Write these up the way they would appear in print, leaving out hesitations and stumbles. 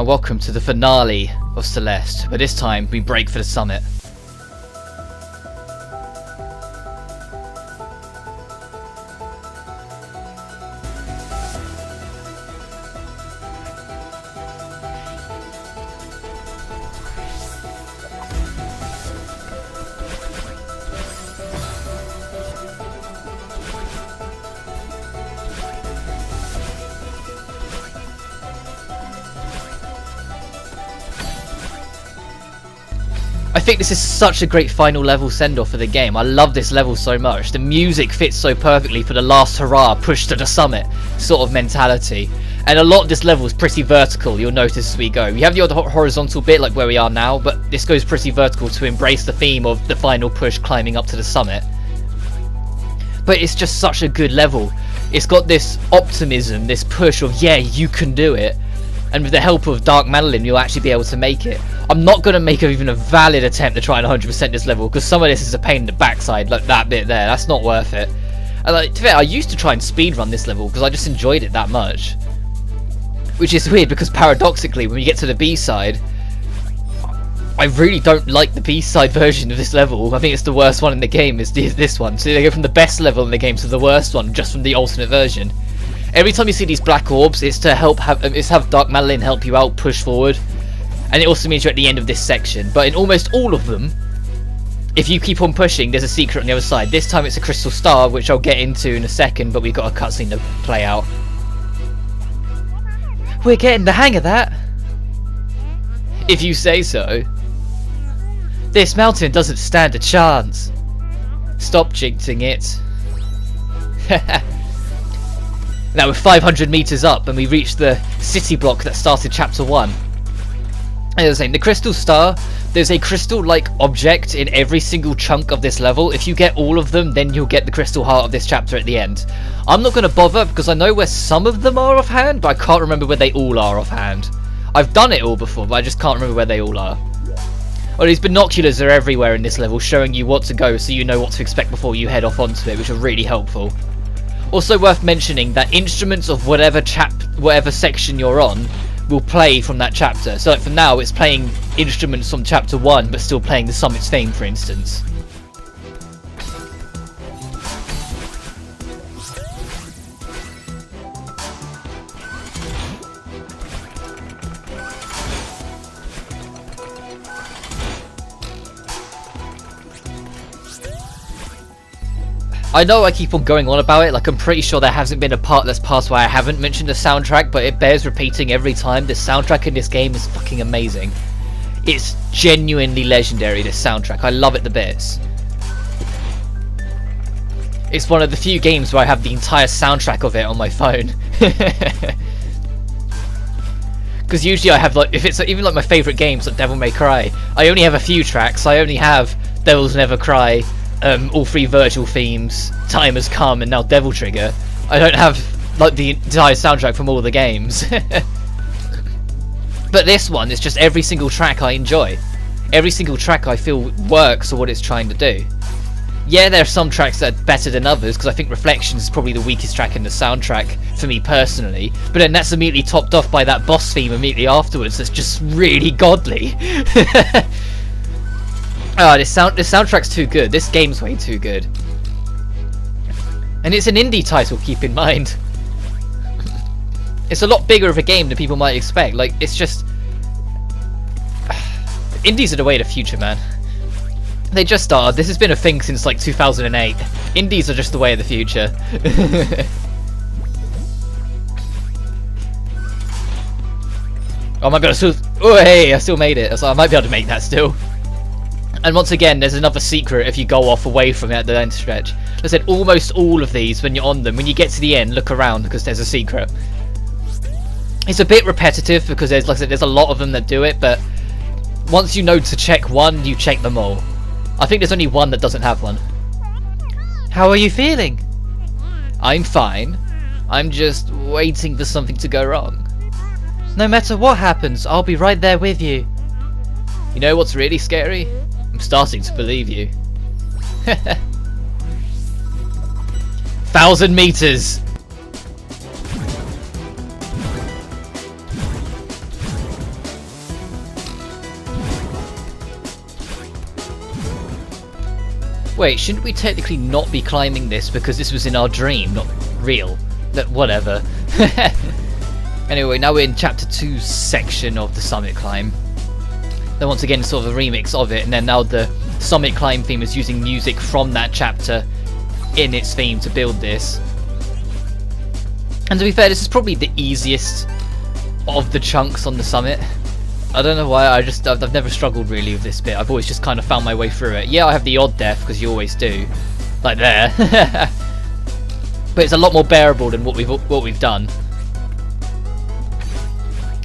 and welcome to the finale of Celeste, but this time we break for the summit. I think this is such a great final level send-off for the game. I love this level so much. The music fits so perfectly for the last hurrah, push to the summit sort of mentality. And a lot of this level is pretty vertical, you'll notice as we go. You have the odd horizontal bit like where we are now, but this goes pretty vertical to embrace the theme of the final push climbing up to the summit. But it's just such a good level. It's got this optimism, this push of, yeah, you can do it. And with the help of Dark Madeline, you'll actually be able to make it. I'm not going to make even a valid attempt to try and 100% this level, because some of this is a pain in the backside, like that bit there. That's not worth it. And like, to be fair, I used to try and speedrun this level, because I just enjoyed it that much. Which is weird, because paradoxically, when you get to the B-side, I really don't like the B-side version of this level. I think it's the worst one in the game, is this one. So they go from the best level in the game to the worst one, just from the alternate version. Every time you see these black orbs, it's to have Dark Madeline help you out, push forward. And it also means you're at the end of this section. But in almost all of them, if you keep on pushing, there's a secret on the other side. This time it's a crystal star, which I'll get into in a second, but we've got a cutscene to play out. We're getting the hang of that. If you say so. This mountain doesn't stand a chance. Stop jinxing it. Now we're 500 meters up and we reached the city block that started chapter 1. As I was saying, the crystal star, there's a crystal-like object in every single chunk of this level. If you get all of them, then you'll get the crystal heart of this chapter at the end. I'm not going to bother because I know where some of them are offhand, but I can't remember where they all are offhand. I've done it all before, but I just can't remember where they all are. Well, these binoculars are everywhere in this level, showing you what to go so you know what to expect before you head off onto it, which are really helpful. Also worth mentioning that instruments of whatever section you're on will play from that chapter. So like for now it's playing instruments from chapter 1 but still playing the summit's theme, for instance. I know I keep on going on about it, like I'm pretty sure there hasn't been a part that's passed where I haven't mentioned the soundtrack, but it bears repeating every time. The soundtrack in this game is fucking amazing. It's genuinely legendary, this soundtrack. I love it to bits. It's one of the few games where I have the entire soundtrack of it on my phone. Because usually I have, like, if it's even like my favourite games like Devil May Cry, I only have a few tracks. I only have Devils Never Cry, all 3 Virgil themes, Time Has Come, and now Devil Trigger. I don't have like the entire soundtrack from all the games. But this one is just every single track I enjoy. Every single track I feel works for what it's trying to do. Yeah, there are some tracks that are better than others, because I think Reflections is probably the weakest track in the soundtrack for me personally, but then that's immediately topped off by that boss theme immediately afterwards that's just really godly. Oh, this soundtrack's too good. This game's way too good. And it's an indie title, keep in mind. It's a lot bigger of a game than people might expect. Like, it's just... Indies are the way of the future, man. They just started. This has been a thing since, like, 2008. Indies are just the way of the future. Oh my god, oh hey, I still made it. I might be able to make that still. And once again, there's another secret if you go off away from it at the end stretch. Like I said, almost all of these, when you're on them, when you get to the end, look around because there's a secret. It's a bit repetitive because there's, like I said, there's a lot of them that do it, but once you know to check one, you check them all. I think there's only one that doesn't have one. How are you feeling? I'm fine. I'm just waiting for something to go wrong. No matter what happens, I'll be right there with you. You know what's really scary? I'm starting to believe you. 1,000 meters! Wait, shouldn't we technically not be climbing this because this was in our dream, not real? Whatever. Anyway, now we're in chapter 2's section of the summit climb. Then once again, sort of a remix of it, and then now the summit climb theme is using music from that chapter in its theme to build this. And to be fair, this is probably the easiest of the chunks on the summit. I don't know why, I've never struggled really with this bit. I've always just kind of found my way through it. Yeah, I have the odd death, because you always do. Like there. But it's a lot more bearable than what we've done.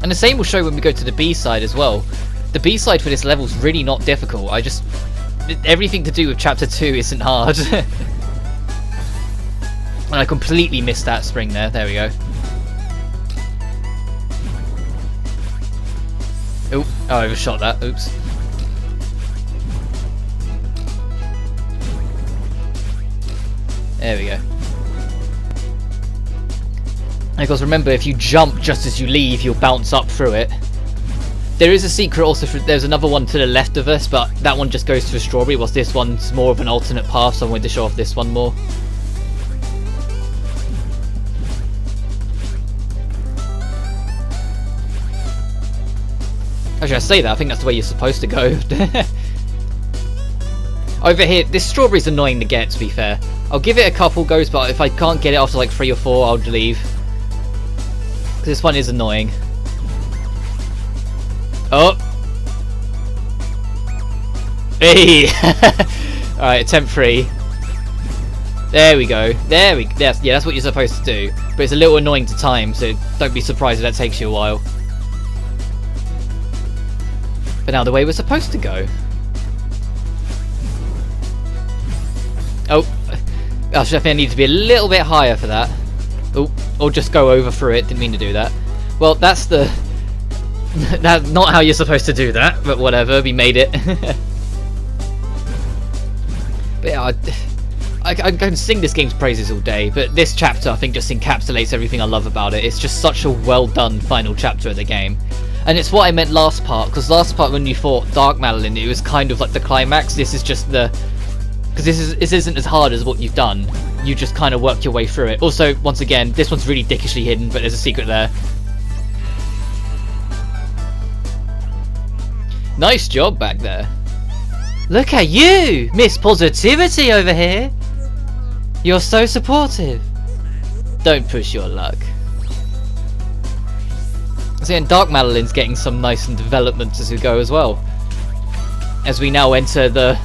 And the same will show when we go to the B-side as well. The B-side for this level is really not difficult. Everything to do with chapter 2 isn't hard. And I completely missed that spring there. There we go. Oh, I overshot that. Oops. There we go. And of course, remember, if you jump just as you leave, you'll bounce up through it. There is a secret also, there's another one to the left of us, but that one just goes to a strawberry, whilst this one's more of an alternate path, so I'm going to show off this one more. Actually, I say that, I think that's the way you're supposed to go. Over here, this strawberry's annoying to get, to be fair. I'll give it a couple goes, but if I can't get it after like 3 or 4, I'll leave. Because this one is annoying. Oh! Hey! Alright, attempt 3. There we go. Yeah, that's what you're supposed to do. But it's a little annoying to time, so don't be surprised if that takes you a while. But now the way we're supposed to go. Oh, I think I need to be a little bit higher for that. Oh, or just go over through it. Didn't mean to do that. Well, that's not how you're supposed to do that. But whatever, we made it. But yeah, I can sing this game's praises all day. But this chapter, I think, just encapsulates everything I love about it. It's just such a well done final chapter of the game. And it's what I meant last part, because last part when you fought Dark Madeline, it was kind of like the climax. This is just the... Because this isn't as hard as what you've done. You just kind of work your way through it. Also, once again, this one's really dickishly hidden, but there's a secret there. Nice job back there. Look at you! Miss Positivity over here! You're so supportive. Don't push your luck. So yeah, Dark Madeline's getting some nice developments as we go as well. As we now enter the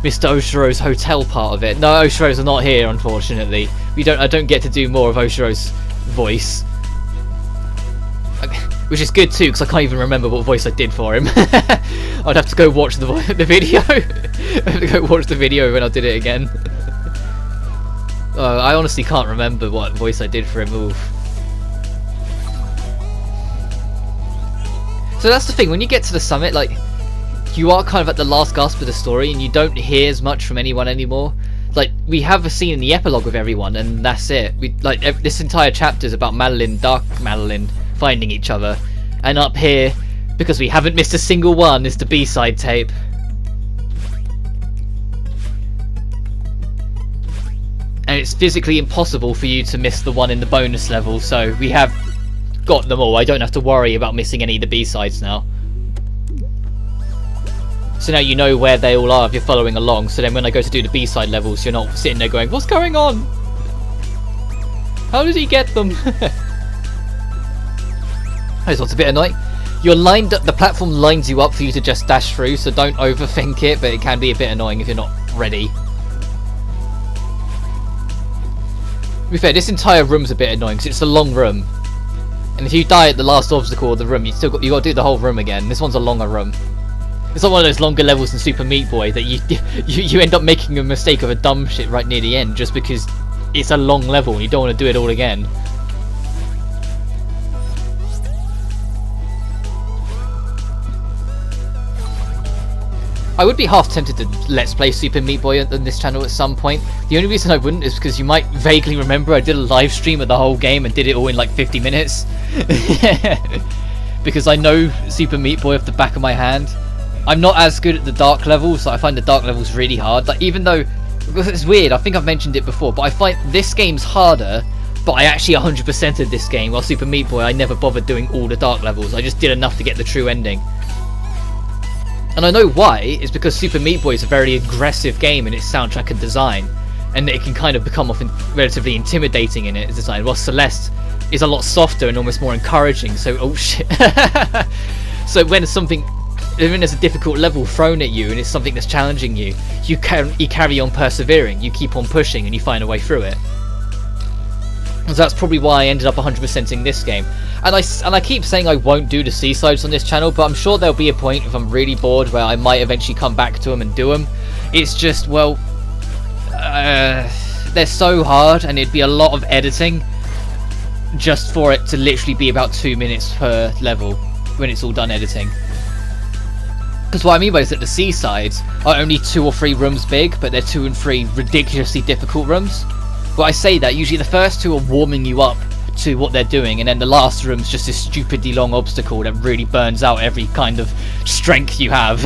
Mr. Oshiro's hotel part of it. No, Oshiro's are not here, unfortunately. I don't get to do more of Oshiro's voice. Which is good too, because I can't even remember what voice I did for him. I'd have to go watch the video. I have to go watch the video when I did it again. I honestly can't remember what voice I did for him. Oof. So that's the thing, when you get to the summit, like, you are kind of at the last gasp of the story, and you don't hear as much from anyone anymore. Like, we have a scene in the epilogue with everyone, and that's it. This entire chapter is about Madeline, Dark Madeline, finding each other. And up here, because we haven't missed a single one, is the B-side tape. And it's physically impossible for you to miss the one in the bonus level, so we have got them all. I don't have to worry about missing any of the B-sides now. So now you know where they all are if you're following along, so then when I go to do the B-side levels, you're not sitting there going, what's going on? How did he get them? This one's a bit annoying. You're lined up, the platform lines you up for you to just dash through, so don't overthink it, but it can be a bit annoying if you're not ready. To be fair, this entire room's a bit annoying because it's a long room. And if you die at the last obstacle of the room, you got to do the whole room again. This one's a longer room. It's not one of those longer levels in Super Meat Boy that you end up making a mistake of a dumb shit right near the end just because it's a long level and you don't want to do it all again. I would be half tempted to Let's Play Super Meat Boy on this channel at some point. The only reason I wouldn't is because you might vaguely remember I did a live stream of the whole game and did it all in like 50 minutes. Because I know Super Meat Boy off the back of my hand. I'm not as good at the dark levels, so I find the dark levels really hard. Like, even though Because it's weird, I think I've mentioned it before, but I find this game's harder, but I actually 100%ed this game, while Super Meat Boy I never bothered doing all the dark levels, I just did enough to get the true ending. And I know why, it's because Super Meat Boy is a very aggressive game in its soundtrack and design, and it can kind of become often relatively intimidating in its design, while Celeste is a lot softer and almost more encouraging, so oh shit. So when there's a difficult level thrown at you and it's something that's challenging you, you carry on persevering, you keep on pushing and you find a way through it. So that's probably why I ended up 100%ing this game. And I keep saying I won't do the seasides on this channel, but I'm sure there'll be a point if I'm really bored where I might eventually come back to them and do them. It's just, well, they're so hard and it'd be a lot of editing just for it to literally be about 2 minutes per level when it's all done editing. Because what I mean by this is that the seasides are only 2 or 3 rooms big, but they're 2 and 3 ridiculously difficult rooms. But I say that, usually the first 2 are warming you up to what they're doing, and then the last room's just this stupidly long obstacle that really burns out every kind of strength you have.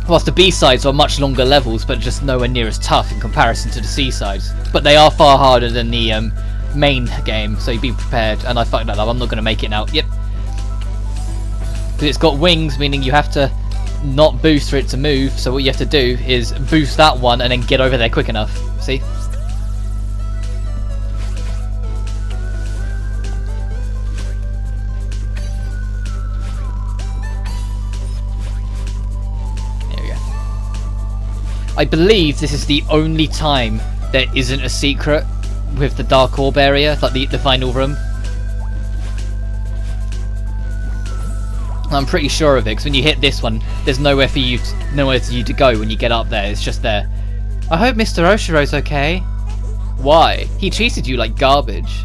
Whilst the B-sides are much longer levels, but just nowhere near as tough in comparison to the C-sides. But they are far harder than the main game, so be prepared. And I fucked that up, I'm not going to make it now. Yep. Because it's got wings, meaning you have to not boost for it to move, so what you have to do is boost that one and then get over there quick enough. See? There we go. I believe this is the only time there isn't a secret with the Dark Orb area, like the final room. I'm pretty sure of it, because when you hit this one, there's nowhere for you to go when you get up there. It's just there. I hope Mr. Oshiro's okay. Why? He treated you like garbage.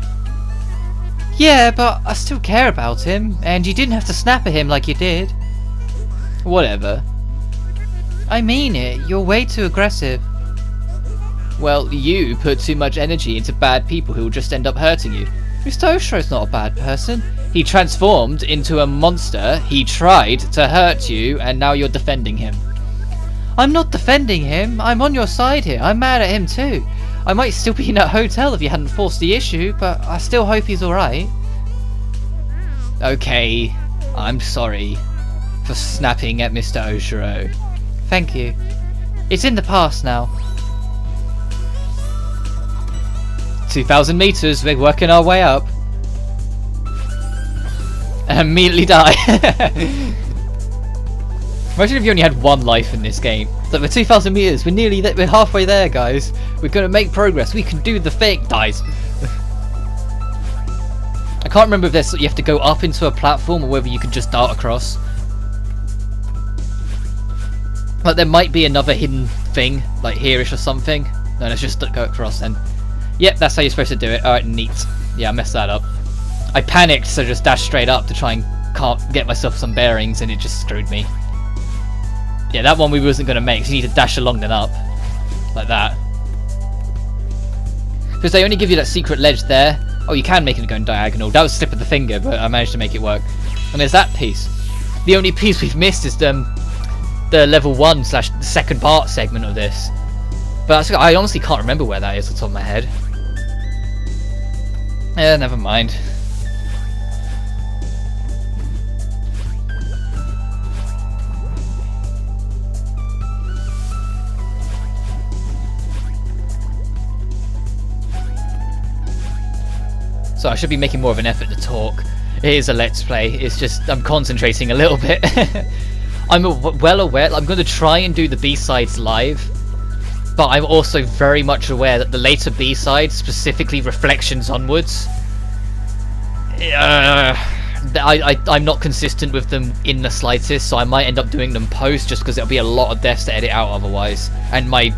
Yeah, but I still care about him, and you didn't have to snap at him like you did. Whatever. I mean it. You're way too aggressive. Well, you put too much energy into bad people who will just end up hurting you. Mr. Oshiro's not a bad person. He transformed into a monster, he tried to hurt you, and now you're defending him. I'm not defending him, I'm on your side here, I'm mad at him too. I might still be in that hotel if you hadn't forced the issue, but I still hope he's alright. Okay, I'm sorry for snapping at Mr. Oshiro. Thank you. It's in the past now. 2,000 meters, we're working our way up. And immediately die. Imagine if you only had 1 life in this game. It's like, we're 2,000 meters, we're nearly there, we're halfway there, guys. We're gonna make progress, we can do the thing. Dies. I can't remember if you have to go up into a platform or whether you can just dart across. Like, there might be another hidden thing, like here-ish or something. No, let's just go across then. Yep, that's how you're supposed to do it. Alright, neat. Yeah, I messed that up. I panicked, so just dashed straight up to try and get myself some bearings, and it just screwed me. Yeah, that one we wasn't going to make, so you need to dash along then up. Like that. Because they only give you that secret ledge there. Oh, you can make it going diagonal. That was a slip of the finger, but I managed to make it work. And there's that piece. The only piece we've missed is the level 1 / second part segment of this. But I honestly can't remember where that is off the top of my head. Yeah, never mind. So I should be making more of an effort to talk. It is a let's play, it's just I'm concentrating a little bit. I'm well aware, I'm going to try and do the B-sides live, but I'm also very much aware that the later B-sides, specifically Reflections onwards, I'm not consistent with them in the slightest, so I might end up doing them post just because it'll be a lot of deaths to edit out otherwise, and my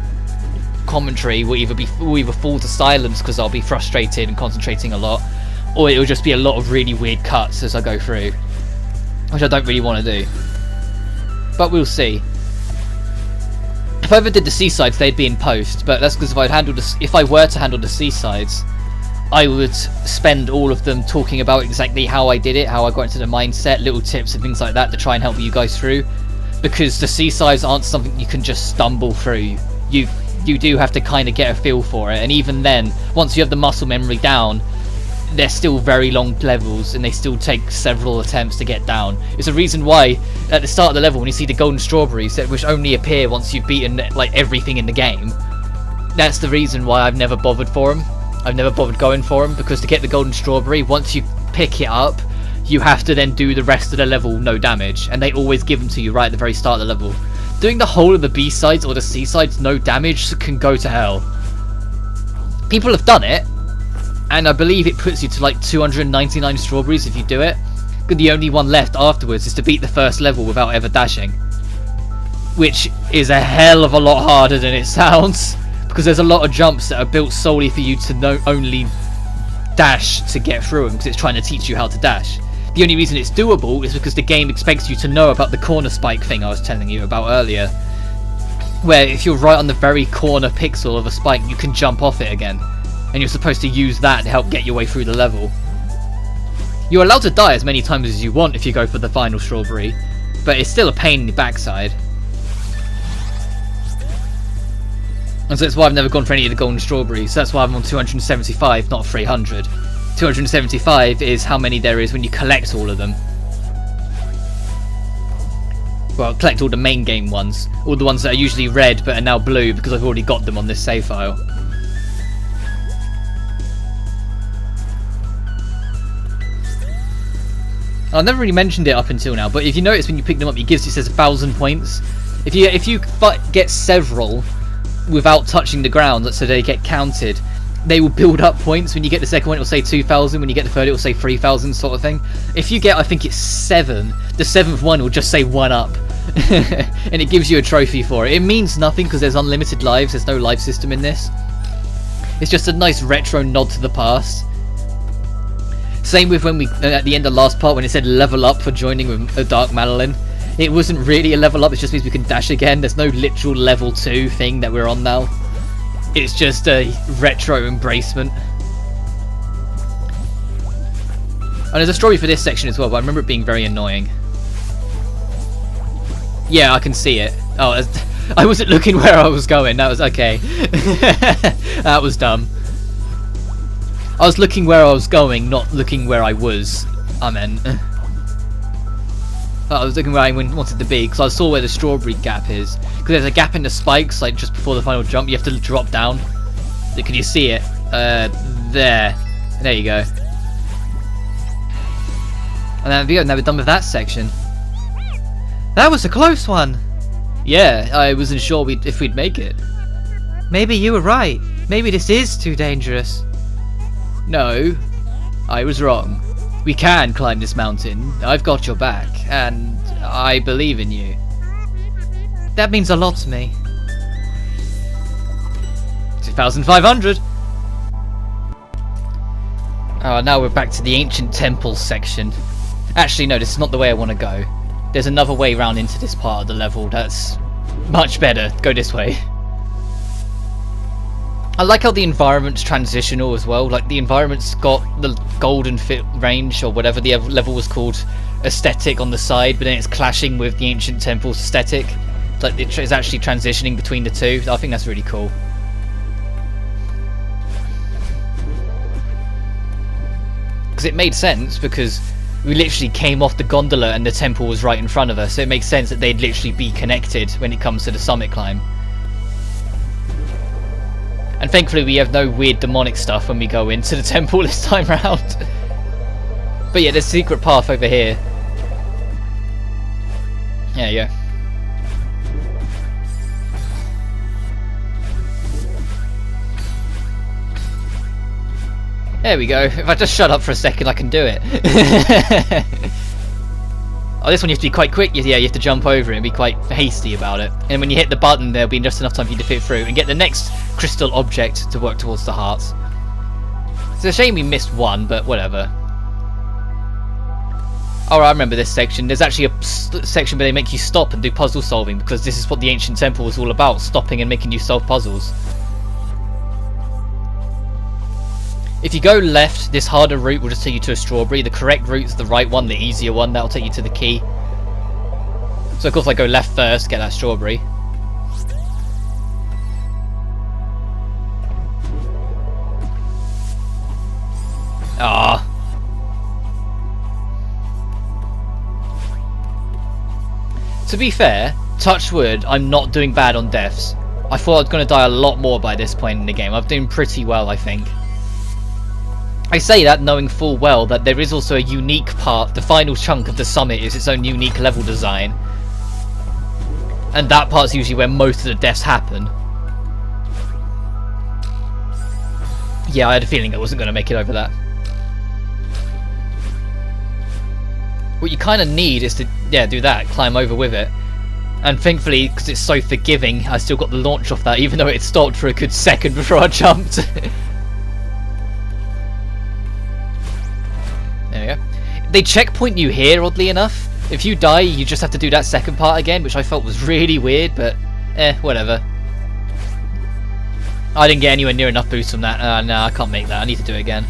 commentary will either fall to silence because I'll be frustrated and concentrating a lot, or it'll just be a lot of really weird cuts as I go through, which I don't really want to do. But we'll see. If I ever did the C-sides, they'd be in post, but that's because if I were to handle the C-sides, I would spend all of them talking about exactly how I did it, how I got into the mindset, little tips and things like that to try and help you guys through. because the seasides aren't something you can just stumble through. You do have to kind of get a feel for it, and even then, once you have the muscle memory down, they're still very long levels and they still take several attempts to get down. It's a reason why at the start of the level, when you see the golden strawberries, which only appear once you've beaten like everything in the game, that's the reason why I've never bothered for them. I've never bothered going for them, because to get the golden strawberry, once you pick it up, you have to then do the rest of the level no damage, and they always give them to you right at the very start of the level. Doing the whole of the B-sides or the C-sides no damage can go to hell. People have done it, and I believe it puts you to like 299 strawberries if you do it. The only one left afterwards is to beat the first level without ever dashing, which is a hell of a lot harder than it sounds, because there's a lot of jumps that are built solely for you to only dash to get through them, because it's trying to teach you how to dash. The only reason it's doable is because the game expects you to know about the corner spike thing I was telling you about earlier, where if you're right on the very corner pixel of a spike, you can jump off it again, and you're supposed to use that to help get your way through the level. You're allowed to die as many times as you want if you go for the final strawberry, but it's still a pain in the backside. And so that's why I've never gone for any of the golden strawberries. That's why I'm on 275, not 300. 275 is how many there is when you collect all of them. Well, collect all the main game ones. All the ones that are usually red but are now blue because I've already got them on this save file. I've never really mentioned it up until now, but if you notice when you pick them up, it says 1,000 points. If you get several without touching the ground, so they get counted, they will build up points. When you get the second one, it will say 2,000. When you get the third, it will say 3,000, sort of thing. If you get, I think it's 7, the 7th one will just say 1 up. And it gives you a trophy for it. It means nothing because there's unlimited lives. There's no life system in this. It's just a nice retro nod to the past. Same with when we, at the end of the last part, when it said level up for joining with a Dark Madeline. It wasn't really a level up, it just means we can dash again. There's no literal level 2 thing that we're on now. It's just a retro embracement. And there's a story for this section as well, but I remember it being very annoying. Yeah, I can see it. Oh, I wasn't looking where I was going. That was okay. That was dumb. I was looking where I was going, not looking where I was. I was looking where I wanted to be, because I saw where the strawberry gap is. Because there's a gap in the spikes, like just before the final jump. You have to drop down. Can you see it? There. There you go. And then we're done with that section. That was a close one. Yeah, I wasn't sure if we'd make it. Maybe you were right. Maybe this is too dangerous. No, I was wrong. We can climb this mountain. I've got your back, and I believe in you. That means a lot to me. 2,500. Oh, now we're back to the ancient temples section. Actually, no, this is not the way I want to go. There's another way round into this part of the level that's much better. Go this way. I like how the environment's transitional as well. Like, the environment's got the golden fit range, or whatever the level was called, aesthetic on the side, but then it's clashing with the ancient temples aesthetic. Like, it's actually transitioning between the two. I think that's really cool. Because it made sense, because we literally came off the gondola and the temple was right in front of us, so it makes sense that they'd literally be connected when it comes to the summit climb. And thankfully we have no weird demonic stuff when we go into the temple this time round. But yeah, there's a secret path over here. There you go. There we go. If I just shut up for a second, I can do it. Oh, this one you have to be quite quick. Yeah, you have to jump over it and be quite hasty about it. And when you hit the button, there'll be just enough time for you to fit through and get the next crystal object to work towards the hearts. It's a shame we missed one, but whatever. Oh, I remember this section. There's actually a section where they make you stop and do puzzle solving, because this is what the ancient temple was all about, stopping and making you solve puzzles. If you go left, this harder route will just take you to a strawberry. The correct route is the right one, the easier one. That'll take you to the key. So of course I go left first, get that strawberry. Ah. To be fair, touch wood, I'm not doing bad on deaths. I thought I was going to die a lot more by this point in the game. I'm doing pretty well, I think. I say that knowing full well that there is also a unique part. The final chunk of the summit is its own unique level design. And that part's usually where most of the deaths happen. Yeah, I had a feeling I wasn't going to make it over that. What you kind of need is to, yeah, do that. Climb over with it. And thankfully, because it's so forgiving, I still got the launch off that, even though it stopped for a good second before I jumped. There we go. They checkpoint you here, oddly enough. If you die, you just have to do that second part again, which I felt was really weird, but whatever. I didn't get anywhere near enough boost from that. No, I can't make that. I need to do it again.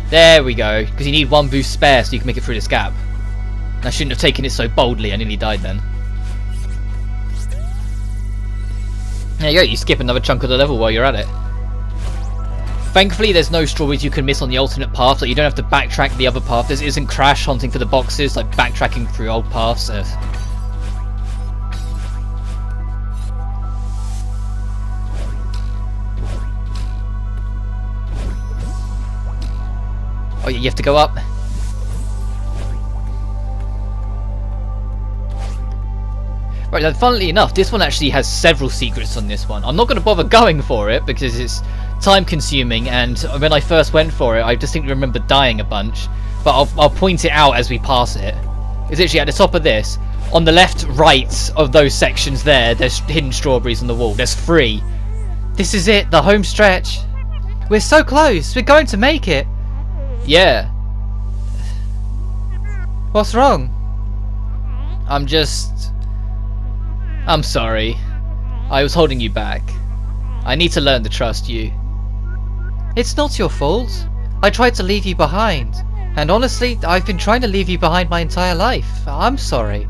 There we go, because you need one boost spare so you can make it through this gap. I shouldn't have taken it so boldly, I nearly died then. There you go, you skip another chunk of the level while you're at it. Thankfully there's no strawberries you can miss on the alternate path, like you don't have to backtrack the other path. This isn't crash hunting for the boxes, like backtracking through old paths. Oh, you have to go up. Right, then funnily enough, this one actually has several secrets on this one. I'm not going to bother going for it because it's time consuming, and when I first went for it I distinctly remember dying a bunch, but I'll point it out as we pass it. It's literally at the top of this. On the left, right of those sections there's hidden strawberries on the wall. There's 3. This is it, the home stretch. We're so close, we're going to make it. Yeah. What's wrong? I'm sorry. I was holding you back. I need to learn to trust you. It's not your fault. I tried to leave you behind. And honestly, I've been trying to leave you behind my entire life. I'm sorry.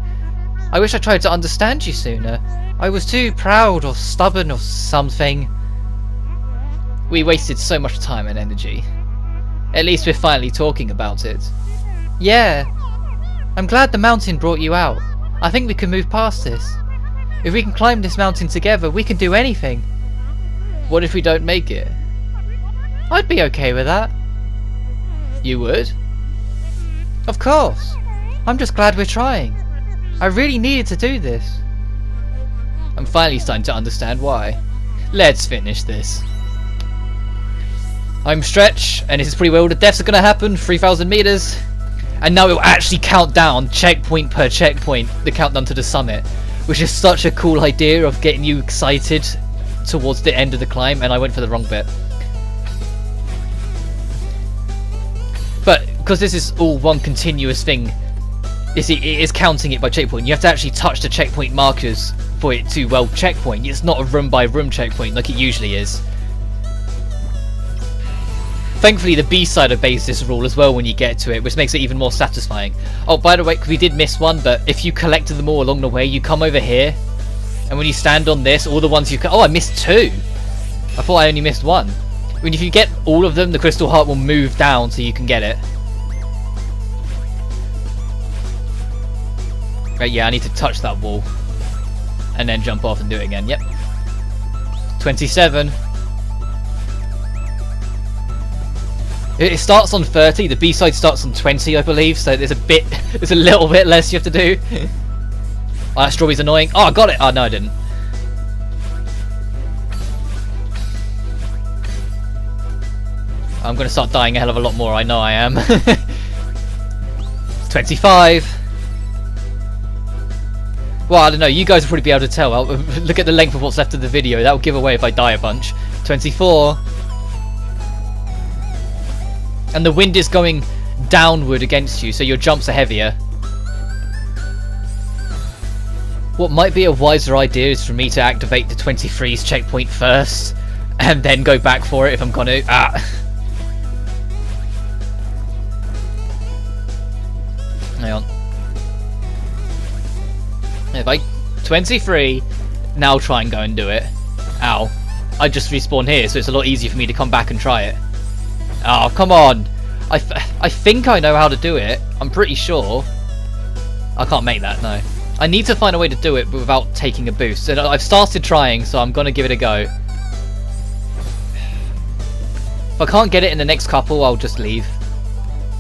I wish I tried to understand you sooner. I was too proud or stubborn or something. We wasted so much time and energy. At least we're finally talking about it. Yeah. I'm glad the mountain brought you out. I think we can move past this. If we can climb this mountain together, we can do anything. What if we don't make it? I'd be okay with that. You would? Of course. I'm just glad we're trying. I really needed to do this. I'm finally starting to understand why. Let's finish this. I'm Stretch, and this is pretty well all the deaths are going to happen. 3,000 meters. And now it will actually count down, checkpoint per checkpoint, the countdown to the summit. Which is such a cool idea of getting you excited towards the end of the climb, and I went for the wrong bit. But because this is all one continuous thing, it is counting it by checkpoint. You have to actually touch the checkpoint markers for it to, well, checkpoint. It's not a room by room checkpoint like it usually is. Thankfully the B-side obeys this rule as well when you get to it, which makes it even more satisfying. Oh, by the way, we did miss one, but if you collected them all along the way, you come over here, and when you stand on this, all the ones you oh, I missed 2! I thought I only missed 1. I mean, if you get all of them, the crystal heart will move down so you can get it. Right, yeah, I need to touch that wall, and then jump off and do it again, yep. 27. It starts on 30, the B-side starts on 20, I believe, so there's a little bit less you have to do. Oh, that strawberry's annoying. Oh, I got it! Oh, no, I didn't. I'm going to start dying a hell of a lot more, I know I am. 25. Well, I don't know, you guys will probably be able to tell. Look at the length of what's left of the video, that will give away if I die a bunch. 24. And the wind is going downward against you, so your jumps are heavier. What might be a wiser idea is for me to activate the 23's checkpoint first, and then go back for it if I'm gonna. Hang on. If I 23, now try and go and do it. Ow. I just respawn here, so it's a lot easier for me to come back and try it. Oh, come on. I think I know how to do it. I'm pretty sure. I can't make that, no. I need to find a way to do it without taking a boost. And I've started trying, so I'm going to give it a go. If I can't get it in the next couple, I'll just leave.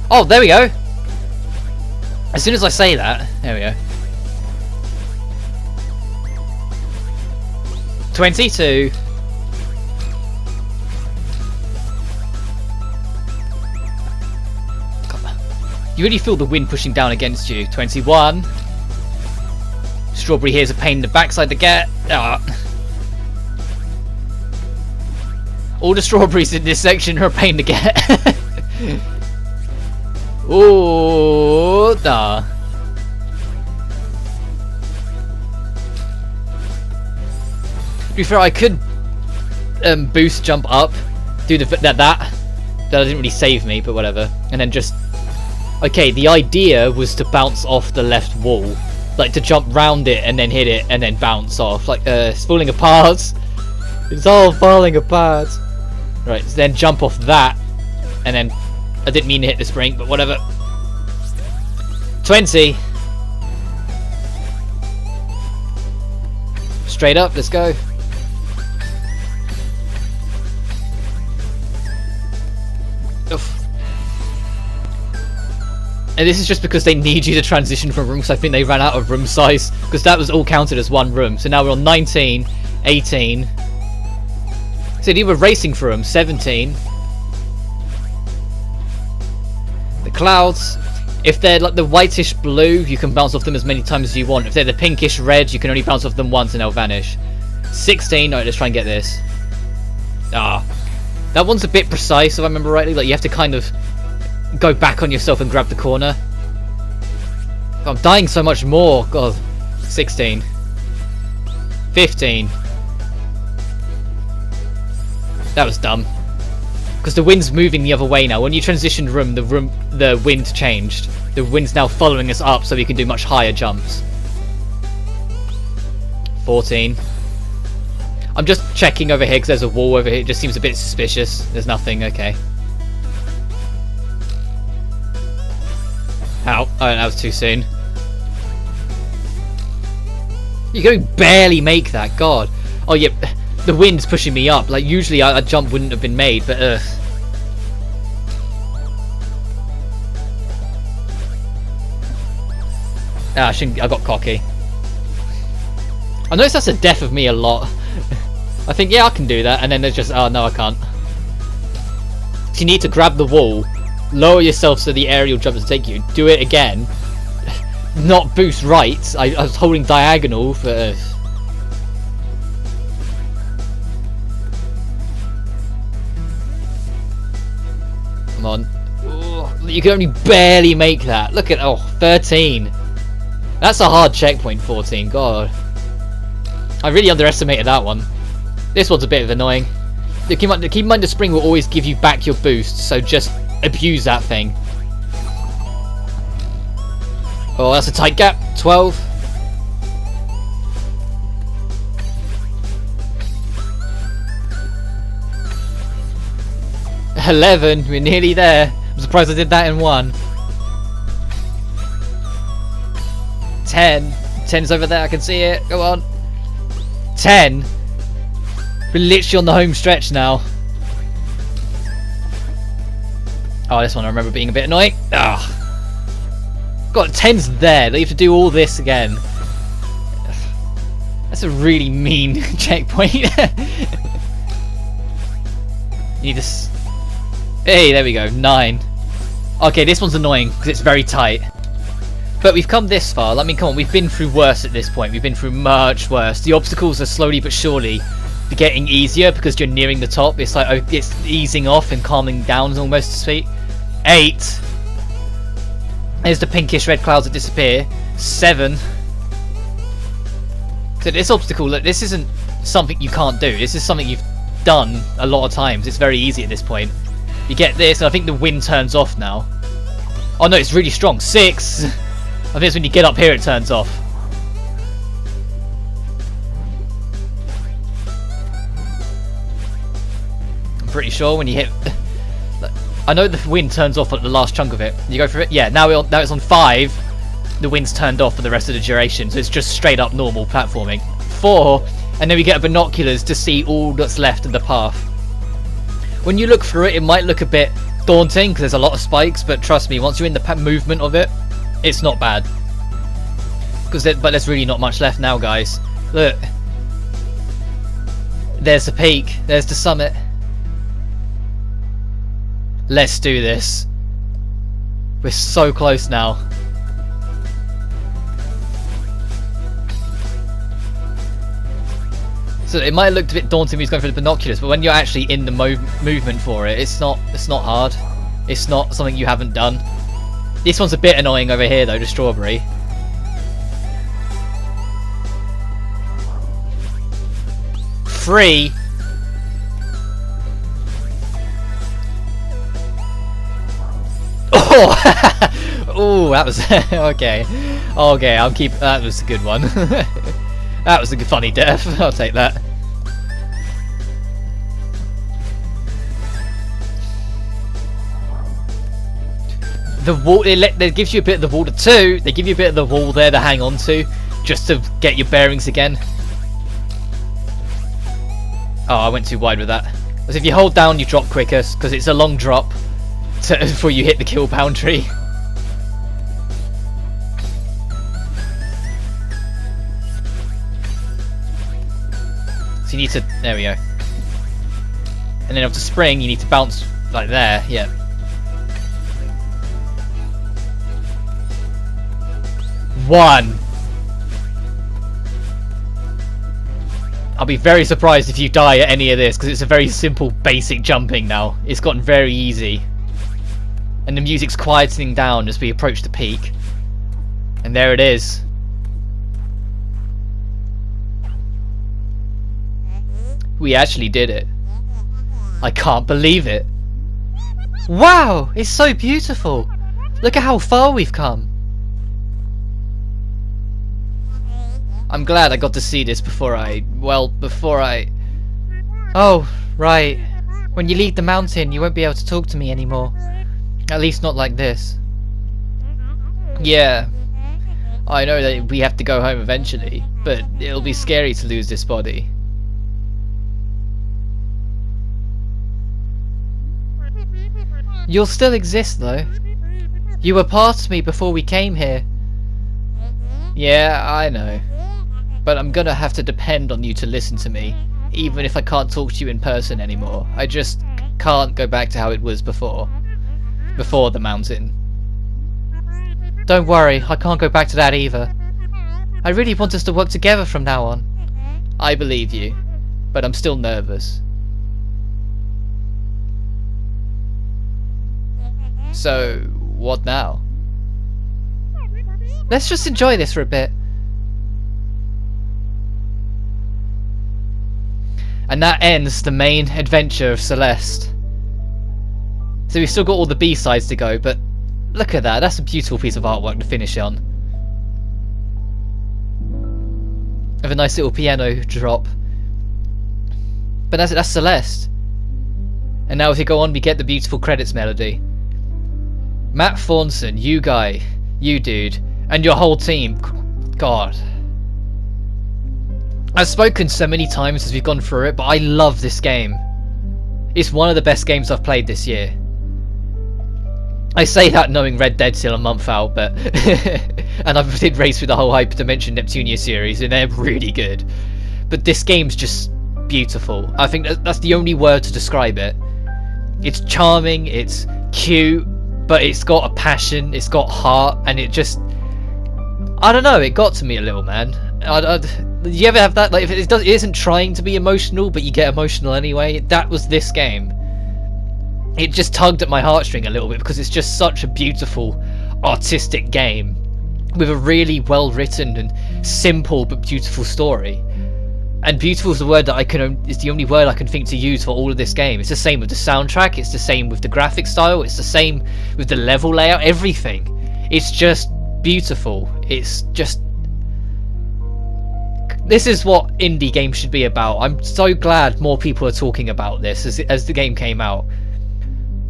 Oh, there we go. As soon as I say that, there we go. 22. You really feel the wind pushing down against you. 21. Strawberry here's a pain in the backside to get. Ah. All the strawberries in this section are a pain to get. Ooh, nah. To be fair, I could boost jump up, do that didn't really save me, but whatever, and then just. Okay, the idea was to bounce off the left wall, like to jump round it and then hit it and then bounce off. Like it's falling apart. It's all falling apart. Right, so then jump off that, and then I didn't mean to hit the spring, but whatever. 20. Straight up, let's go. Oof. And this is just because they need you to transition from rooms. I think they ran out of room size, because that was all counted as one room. So now we're on 19, 18. So you were racing for them. 17. The clouds. If they're like the whitish blue, you can bounce off them as many times as you want. If they're the pinkish red, you can only bounce off them once and they'll vanish. 16. Alright, let's try and get this. Ah. That one's a bit precise, if I remember rightly. Like, you have to kind of go back on yourself and grab the corner. I'm dying so much more. God. 16. 15. That was dumb. Because the wind's moving the other way now. When you transitioned room, the wind changed. The wind's now following us up, so we can do much higher jumps. 14. I'm just checking over here because there's a wall over here. It just seems a bit suspicious. There's nothing. Okay. Ow. Oh, that was too soon. You can barely make that. God. Oh, yeah. The wind's pushing me up. Like, usually a jump wouldn't have been made, but I got cocky. I noticed that's a death of me a lot. I think, yeah, I can do that, and then there's just, oh no, I can't. You need to grab the wall, lower yourself so the aerial jump doesn't take you, do it again, not boost right. I was holding diagonal for Come on. Ooh, you can only barely make that. Look at, 13. That's a hard checkpoint, 14. God. I really underestimated that one. This one's a bit annoying. Keep in mind the spring will always give you back your boost, so just abuse that thing. Oh, that's a tight gap. 12. $11. We're nearly there. I'm surprised I did that in one. 10. 10's over there. I can see it. Go on. 10. We're literally on the home stretch now. Oh, this one I remember being a bit annoying. Ah. God, 10's there. You have to do all this again. That's a really mean checkpoint. Need this. Hey, there we go. 9. Okay, this one's annoying because it's very tight. But we've come this far. I mean, come on, we've been through worse at this point. We've been through much worse. The obstacles are slowly but surely getting easier because you're nearing the top. It's like, oh, it's easing off and calming down almost to speak. 8. There's the pinkish red clouds that disappear. 7. So this obstacle, look, this isn't something you can't do. This is something you've done a lot of times. It's very easy at this point. You get this, and I think the wind turns off now. Oh no, it's really strong. 6. I think it's when you get up here it turns off. pretty sure, when you hit... I know the wind turns off at the last chunk of it. You go for it? Yeah, now it's on 5. The wind's turned off for the rest of the duration, so it's just straight up normal platforming. 4, and then we get binoculars to see all that's left of the path. When you look through it, it might look a bit daunting because there's a lot of spikes, but trust me, once you're in the movement of it, it's not bad. But there's really not much left now, guys. Look. There's the peak. There's the summit. Let's do this. We're so close now. So it might look a bit daunting when he's going for the binoculars, but when you're actually in the movement for it, it's not hard. It's not something you haven't done. This one's a bit annoying over here though, the strawberry. Free. Oh, oh, that was okay. Okay, I'll keep. That was a good one. That was a good, funny death. I'll take that. The wall. It gives you a bit of the water too. They give you a bit of the wall there to hang on to, just to get your bearings again. Oh, I went too wide with that. Because if you hold down, you drop quicker, because it's a long drop before you hit the kill boundary. So you need to... There we go. And then after spring, you need to bounce like there. Yeah. One. I'll be very surprised if you die at any of this, because it's a very simple, basic jumping now. It's gotten very easy. And the music's quietening down as we approach the peak. And there it is. We actually did it. I can't believe it. Wow! It's so beautiful! Look at how far we've come. I'm glad I got to see this before I... Oh, right. When you leave the mountain, you won't be able to talk to me anymore. At least not like this. Yeah. I know that we have to go home eventually, but it'll be scary to lose this body. You'll still exist, though. You were part of me before we came here. Yeah, I know. But I'm gonna have to depend on you to listen to me, even if I can't talk to you in person anymore. I just can't go back to how it was before. Before the mountain. Don't worry, I can't go back to that either. I really want us to work together from now on. I believe you, but I'm still nervous. So, what now? Let's just enjoy this for a bit. And that ends the main adventure of Celeste. So we've still got all the B-sides to go, but look at that. That's a beautiful piece of artwork to finish on. With a nice little piano drop. But that's Celeste. And now if you go on, we get the beautiful credits melody. Matt Thornton, you guy, you dude, and your whole team. God. I've spoken so many times as we've gone through it, but I love this game. It's one of the best games I've played this year. I say that knowing Red Dead's still a month out, but and I did race through the whole Hyperdimension Neptunia series, and they're really good. But this game's just beautiful. I think that's the only word to describe it. It's charming, it's cute, but it's got a passion, it's got heart, and it just... I don't know, it got to me a little, man. Do you ever have that? Like, if it isn't trying to be emotional, but you get emotional anyway? That was this game. It just tugged at my heartstring a little bit, because it's just such a beautiful, artistic game. With a really well written and simple but beautiful story. And beautiful is the word that is the only word I can think to use for all of this game. It's the same with the soundtrack, it's the same with the graphic style, it's the same with the level layout, everything. It's just beautiful. It's just... This is what indie games should be about. I'm so glad more people are talking about this as the game came out.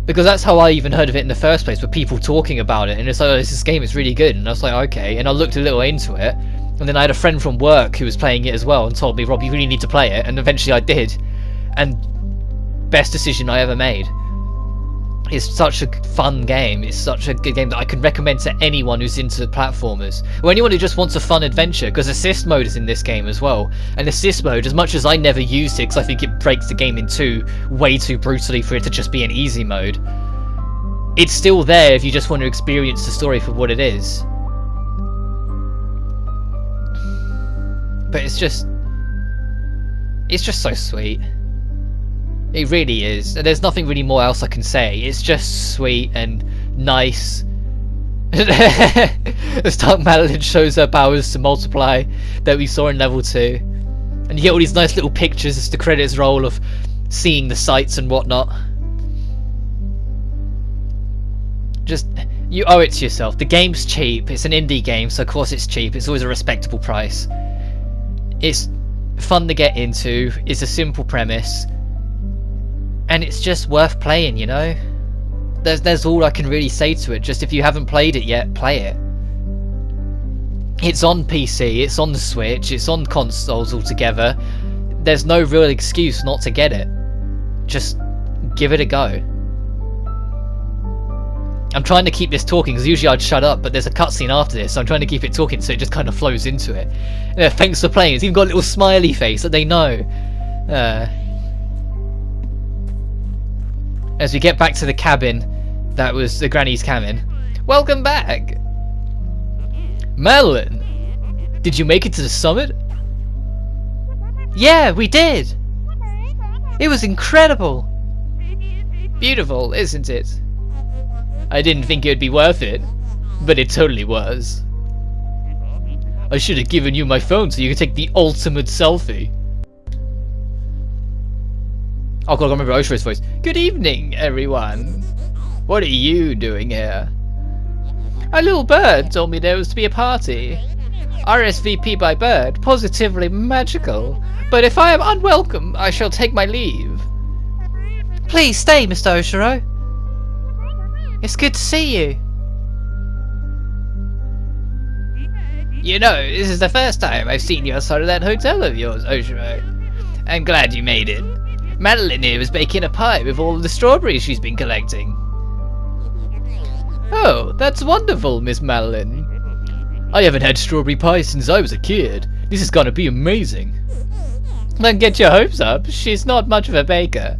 Because that's how I even heard of it in the first place, with people talking about it. And it's like, oh, this game is really good. And I was like, okay. And I looked a little into it. And then I had a friend from work who was playing it as well and told me, Rob, you really need to play it. And eventually I did. And best decision I ever made. It's such a fun game. It's such a good game that I can recommend to anyone who's into platformers, or anyone who just wants a fun adventure, because assist mode is in this game as well. And assist mode, as much as I never used it because I think it breaks the game in two way too brutally for it to just be an easy mode, it's still there if you just want to experience the story for what it is. But it's just so sweet. It really is. And there's nothing really more else I can say. It's just sweet and nice. As Dark Madeline shows her powers to multiply that we saw in level 2. And you get all these nice little pictures as the credits roll of seeing the sights and whatnot. Just, you owe it to yourself. The game's cheap. It's an indie game, so of course it's cheap. It's always a respectable price. It's fun to get into. It's a simple premise. And it's just worth playing, you know? There's all I can really say to it. Just if you haven't played it yet, play it. It's on PC, it's on the Switch, it's on consoles altogether. There's no real excuse not to get it. Just give it a go. I'm trying to keep this talking because usually I'd shut up, but there's a cutscene after this, so I'm trying to keep it talking so it just kind of flows into it. Yeah, thanks for playing. It's even got a little smiley face that they know. As we get back to the cabin, that was the granny's cabin. Welcome back! Madeline! Did you make it to the summit? Yeah, we did! It was incredible! Beautiful, isn't it? I didn't think it would be worth it, but it totally was. I should have given you my phone so you could take the ultimate selfie. Oh god, I remember Oshiro's voice. Good evening, everyone. What are you doing here? A little bird told me there was to be a party. RSVP by bird, positively magical. But if I am unwelcome, I shall take my leave. Please stay, Mr. Oshiro. It's good to see you. You know, this is the first time I've seen you outside of that hotel of yours, Oshiro. I'm glad you made it. Madeline here was baking a pie with all of the strawberries she's been collecting. Oh, that's wonderful, Miss Madeline. I haven't had strawberry pie since I was a kid. This is gonna be amazing. Don't get your hopes up. She's not much of a baker.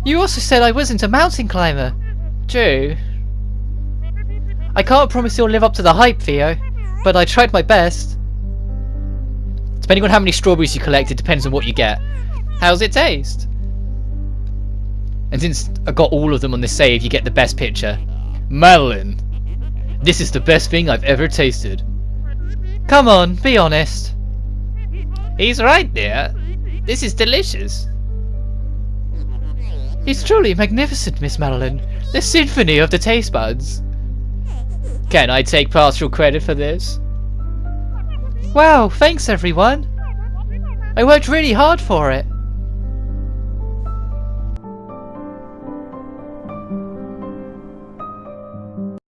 You also said I wasn't a mountain climber. True. I can't promise you'll live up to the hype, Theo, but I tried my best. Depending on how many strawberries you collect, it depends on what you get. How's it taste? And since I got all of them on the save, you get the best picture. Madeline, this is the best thing I've ever tasted. Come on, be honest. He's right, dear. This is delicious. It's truly magnificent, Miss Madeline. The symphony of the taste buds. Can I take partial credit for this? Wow, thanks everyone. I worked really hard for it.